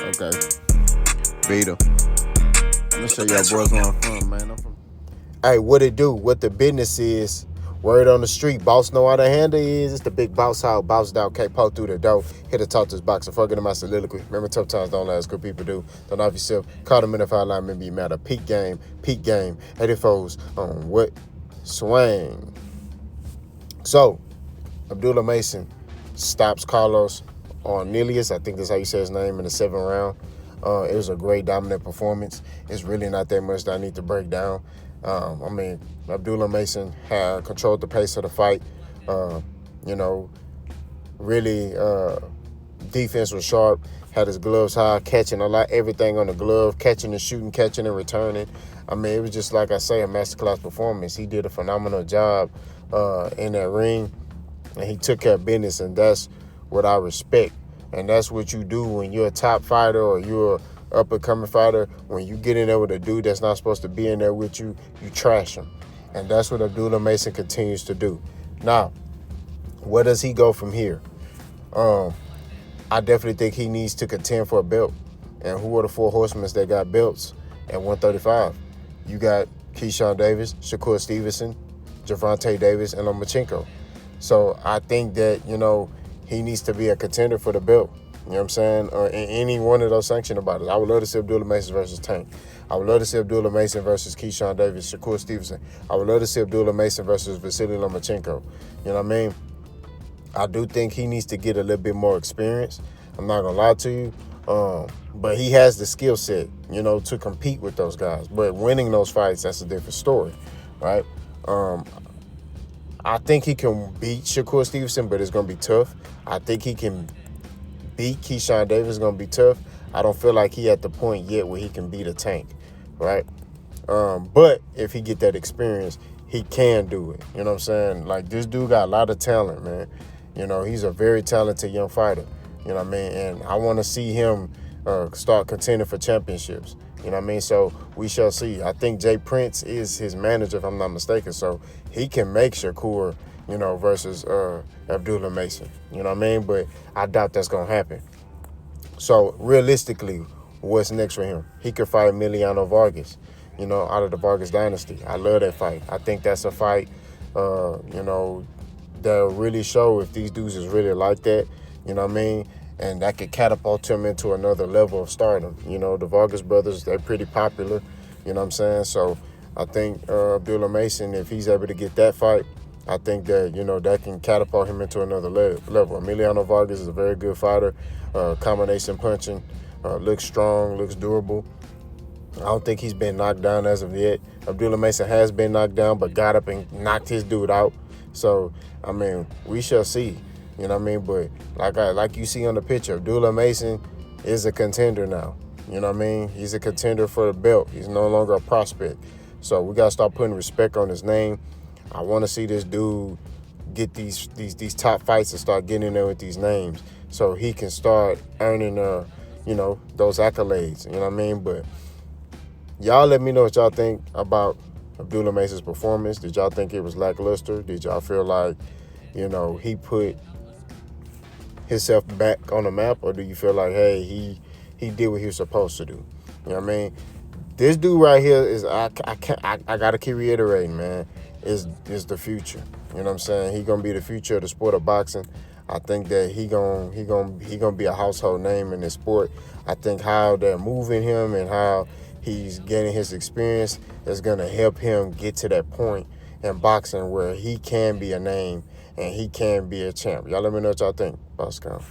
Okay. Vita. I'm gonna show y'all boys where I'm from, man. I'm from. Hey, what it do? What the business is? Word on the street, boss know how the handle is. It's the big boss out, boss down, can't poke through the door. Here to talk to this boxer. Fucking in my soliloquy. Remember, tough times don't last, good people do. Don't off yourself. Call them in if I line, maybe you matter. Peak game, peak game. 84s on what? Swing. So, Abdullah Mason stops Carlos Ornelas. I think that's how you say his name in the 7th round. It was a great dominant performance. It's really not that much that I need to break down. Abdullah Mason had controlled the pace of the fight. Uh, you know, really defense was sharp. Had his gloves high, catching a lot, everything on the glove, catching and shooting, catching and returning. I mean, it was just like I say, a masterclass performance. He did a phenomenal job in that ring, and he took care of business, and that's what I respect. And that's what you do when you're a top fighter or you're an up-and-coming fighter. When you get in there with a dude that's not supposed to be in there with you, you trash him. And that's what Abdullah Mason continues to do. Now, where does he go from here? I definitely think he needs to contend for a belt. And who are the 4 horsemen that got belts at 135? You got Keyshawn Davis, Shakur Stevenson, Gervonta Davis, and Lomachenko. So I think that, he needs to be a contender for the belt. You know what I'm saying? In any one of those sanctioned bodies. I would love to see Abdullah Mason versus Tank. I would love to see Abdullah Mason versus Keyshawn Davis, Shakur Stevenson. I would love to see Abdullah Mason versus Vasily Lomachenko. You know what I mean? I do think he needs to get a little bit more experience. I'm not going to lie to you. But he has the skill set, to compete with those guys. But winning those fights, that's a different story, right? I think he can beat Shakur Stevenson, but it's going to be tough. I think he can beat Keyshawn Davis. It's going to be tough. I don't feel like he at the point yet where he can beat a Tank, right? But if he get that experience, he can do it. You know what I'm saying? Like, this dude got a lot of talent, man. He's a very talented young fighter. You know what I mean? And I want to see him start contending for championships. You know what I mean? So we shall see. I think Jay Prince is his manager, if I'm not mistaken. So he can make Shakur, versus Abdullah Mason. You know what I mean? But I doubt that's going to happen. So realistically, what's next for him? He could fight Emiliano Vargas, out of the Vargas dynasty. I love that fight. I think that's a fight, that'll really show if these dudes is really like that. You know what I mean? And that could catapult him into another level of stardom. The Vargas brothers, they're pretty popular. You know what I'm saying? So I think Abdullah Mason, if he's able to get that fight, I think that, that can catapult him into another level. Emiliano Vargas is a very good fighter. Combination punching, looks strong, looks durable. I don't think he's been knocked down as of yet. Abdullah Mason has been knocked down, but got up and knocked his dude out. So, we shall see. You know what I mean? But like you see on the picture, Abdullah Mason is a contender now. You know what I mean? He's a contender for the belt. He's no longer a prospect. So we gotta start putting respect on his name. I want to see this dude get these top fights and start getting in there with these names, so he can start earning those accolades. You know what I mean? But y'all let me know what y'all think about Abdullah Mason's performance. Did y'all think it was lackluster? Did y'all feel like, he put himself back on the map, or do you feel like, hey, he did what he was supposed to do? You know what I mean? This dude right here is I gotta keep reiterating, man, is the future. You know what I'm saying? He gonna be the future of the sport of boxing. I think that he gonna be a household name in this sport. I think how they're moving him and how he's getting his experience is gonna help him get to that point in boxing where he can be a name and he can be a champ. Y'all let me know what y'all think. Boss Count.